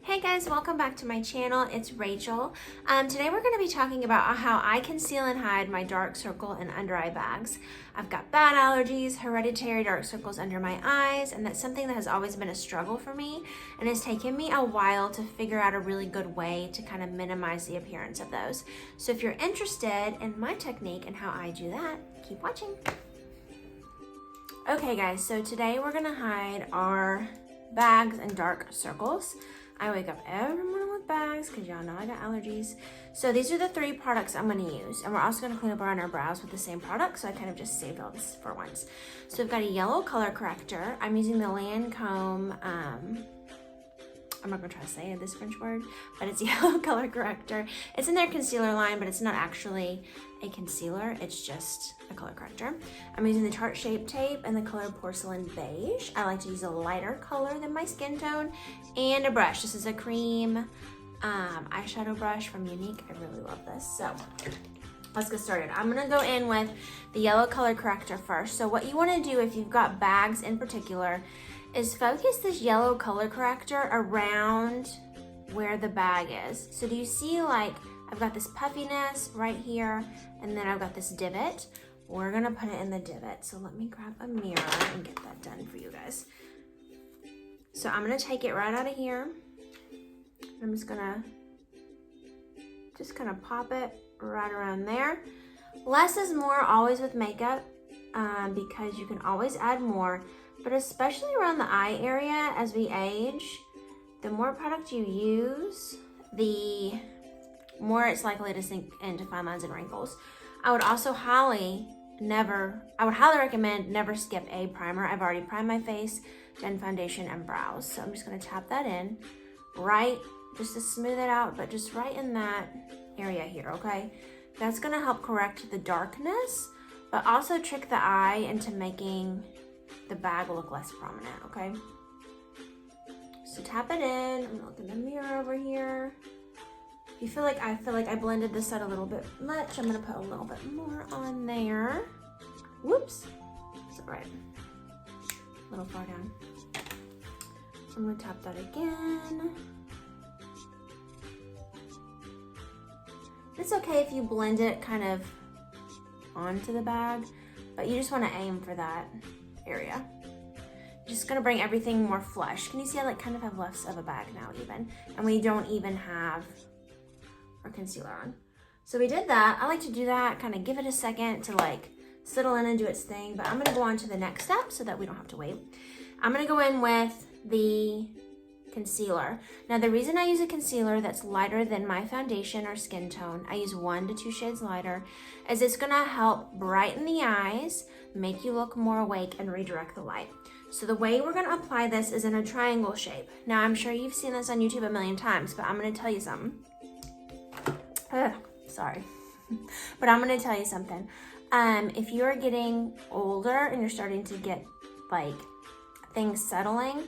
Hey guys, welcome back to my channel. It's Rachel. Today we're going to be talking about how I conceal and hide my dark circle and under eye bags. I've got bad allergies, hereditary dark circles under my eyes, and that's something that has always been a struggle for me and has taken me a while to figure out a really good way to kind of minimize the appearance of those. So if you're interested in my technique and how I do that, keep watching. Okay guys, so today we're going to hide our bags and dark circles. I wake up every morning with bags because y'all know I got allergies. So these are the 3 products I'm going to use. And we're also going to clean up around our brows with the same product. So I kind of just saved all this for once. So we've got a yellow color corrector. I'm using the Lancome, I'm not going to try to say this French word, but it's yellow color corrector. It's in their concealer line, but it's not actually a concealer. It's just a color corrector. I'm using the Tarte Shape Tape and the color Porcelain Beige. I like to use a lighter color than my skin tone, and a brush. This is a cream eyeshadow brush from Younique. I really love this. So let's get started. I'm going to go in with the yellow color corrector first. So what you want to do if you've got bags in particular is focus this yellow color corrector around where the bag is. So do you see, like, I've got this puffiness right here, and then I've got this divot. We're gonna put it in the divot. So let me grab a mirror and get that done for you guys. So I'm gonna take it right out of here. I'm just gonna kind of pop it right around there. Less is more always with makeup, because you can always add more. But especially around the eye area as we age, the more product you use, the more it's likely to sink into fine lines and wrinkles. I would also highly recommend never skip a primer. I've already primed my face, done foundation and brows. So I'm just gonna tap that in, right, just to smooth it out, but just right in that area here, okay? That's gonna help correct the darkness, but also trick the eye into making the bag will look less prominent, okay? So tap it in. I'm gonna look in the mirror over here. If you feel like I blended this out a little bit much, I'm gonna put a little bit more on there. Whoops, it's all right. A little far down. I'm gonna tap that again. It's okay if you blend it kind of onto the bag, but you just wanna aim for that area. Just gonna bring everything more flush. Can you see I kind of have less of a bag now even? And we don't even have our concealer on. So we did that. I like to do that, kind of give it a second to like settle in and do its thing, but I'm gonna go on to the next step so that we don't have to wait. I'm gonna go in with the concealer. Now the reason I use a concealer that's lighter than my foundation or skin tone, I use 1 to 2 shades lighter, is it's gonna help brighten the eyes, make you look more awake, and redirect the light. So the way we're gonna apply this is in a triangle shape. Now I'm sure you've seen this on YouTube a million times, but I'm gonna tell you something. Sorry. But I'm gonna tell you something. If you're getting older and you're starting to get like things settling,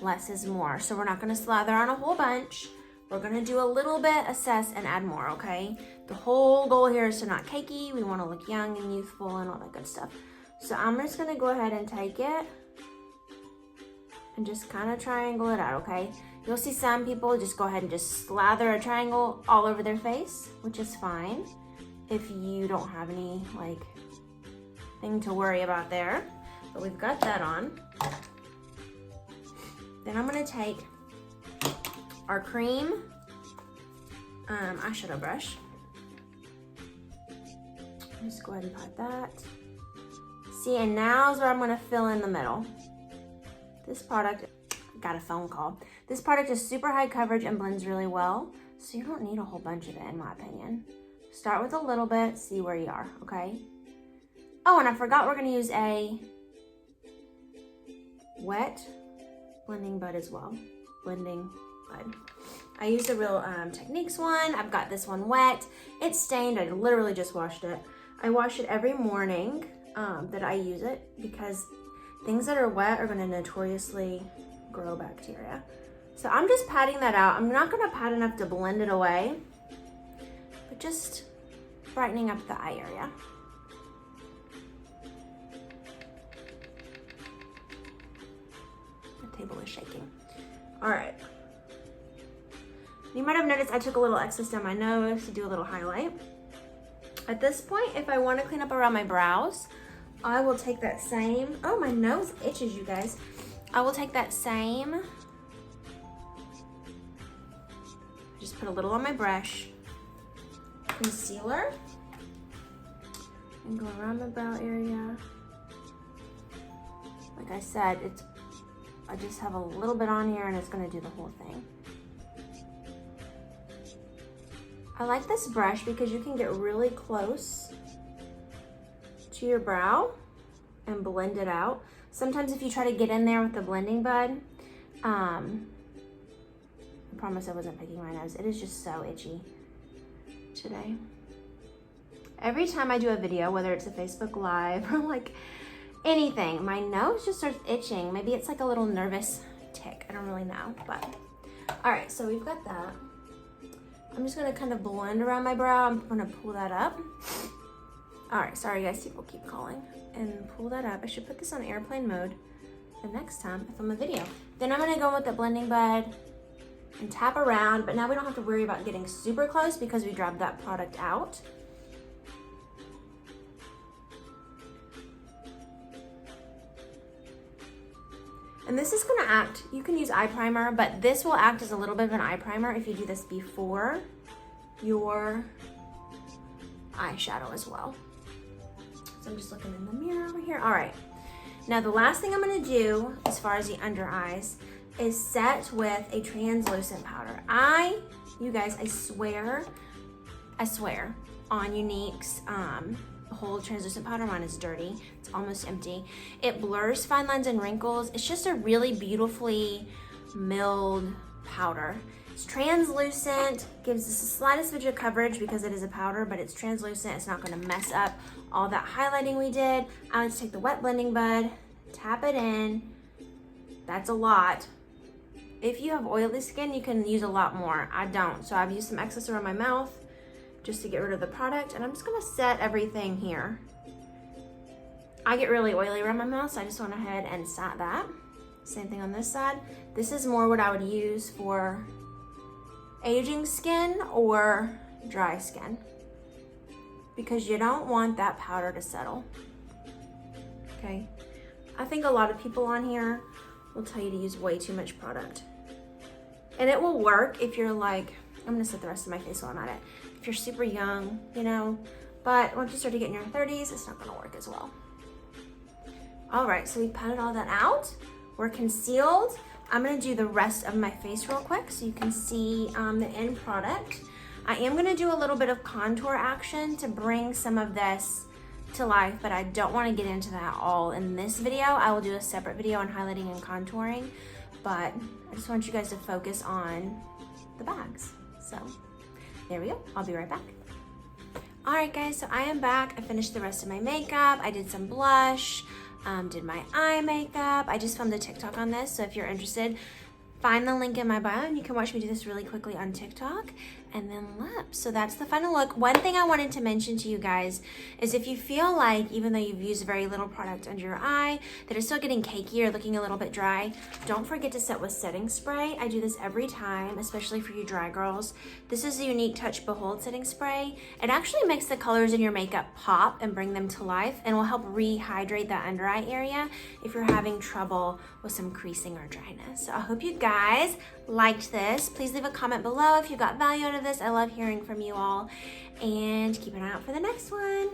less is more. So we're not gonna slather on a whole bunch. We're gonna do a little bit, assess, and add more, okay? The whole goal here is to not cakey. We wanna look young and youthful and all that good stuff. So I'm just gonna go ahead and take it and just kind of triangle it out, okay? You'll see some people just go ahead and just slather a triangle all over their face, which is fine if you don't have any like thing to worry about there. But we've got that on. Then I'm gonna take our cream eyeshadow brush. Just go ahead and put that. See, and now is where I'm gonna fill in the middle. This product, got a phone call. This product is super high coverage and blends really well, so you don't need a whole bunch of it in my opinion. Start with a little bit, see where you are, okay? Oh, and I forgot we're gonna use a wet blending bud as well. Blending bud. I used a real Techniques one. I've got this one wet. It's stained, I literally just washed it. I wash it every morning that I use it because things that are wet are gonna notoriously grow bacteria. So I'm just patting that out. I'm not gonna pat enough to blend it away, but just brightening up the eye area. The table is shaking. All right. You might have noticed I took a little excess down my nose to do a little highlight. At this point, if I want to clean up around my brows, I will take that same, oh, my nose itches, you guys. I will take that same, just put a little on my brush, concealer, and go around the brow area. Like I said, I just have a little bit on here and it's gonna do the whole thing. I like this brush because you can get really close to your brow and blend it out. Sometimes if you try to get in there with the blending bud, I promise I wasn't picking my nose. It is just so itchy today. Every time I do a video, whether it's a Facebook Live or like anything, my nose just starts itching. Maybe it's like a little nervous tick. I don't really know, but all right, so we've got that. I'm just gonna kind of blend around my brow. I'm gonna pull that up. All right, sorry guys, people keep calling. And pull that up. I should put this on airplane mode the next time I film a video. Then I'm gonna go with the blending bud and tap around, but now we don't have to worry about getting super close because we grabbed that product out. And this is gonna act, you can use eye primer, but this will act as a little bit of an eye primer if you do this before your eyeshadow as well. So I'm just looking in the mirror over here. All right, now the last thing I'm gonna do as far as the under eyes is set with a translucent powder. You guys, I swear on Younique's whole translucent powder, mine is dirty. It's almost empty. It blurs fine lines and wrinkles. It's just a really beautifully milled powder. It's translucent, gives us the slightest bit of coverage because it is a powder, but it's translucent. It's not gonna mess up all that highlighting we did. I like to take the wet blending bud, tap it in. That's a lot. If you have oily skin, you can use a lot more. I don't, so I've used some excess around my mouth just to get rid of the product, and I'm just gonna set everything here. I get really oily around my mouth, so I just went ahead and sat that. Same thing on this side. This is more what I would use for aging skin or dry skin, because you don't want that powder to settle, okay? I think a lot of people on here will tell you to use way too much product. And it will work if you're like, I'm gonna set the rest of my face while I'm at it. If you're super young, you know, but once you start to get in your 30s, it's not gonna work as well. All right, so we patted all that out. We're concealed. I'm gonna do the rest of my face real quick so you can see the end product. I am gonna do a little bit of contour action to bring some of this to life, but I don't wanna get into that all in this video. I will do a separate video on highlighting and contouring, but I just want you guys to focus on the bags. So there we go, I'll be right back. All right guys, so I am back. I finished the rest of my makeup. I did some blush, did my eye makeup. I just filmed a TikTok on this, so if you're interested, find the link in my bio and you can watch me do this really quickly on TikTok. And then lips. So that's the final look. One thing I wanted to mention to you guys is if you feel like, even though you've used very little product under your eye, that it's still getting cakey or looking a little bit dry, don't forget to set with setting spray. I do this every time, especially for you dry girls. This is the Younique Touch Behold setting spray. It actually makes the colors in your makeup pop and bring them to life, and will help rehydrate that under eye area if you're having trouble with some creasing or dryness. So I hope you guys liked this. Please leave a comment below if you got value out of this. I love hearing from you all, and keep an eye out for the next one.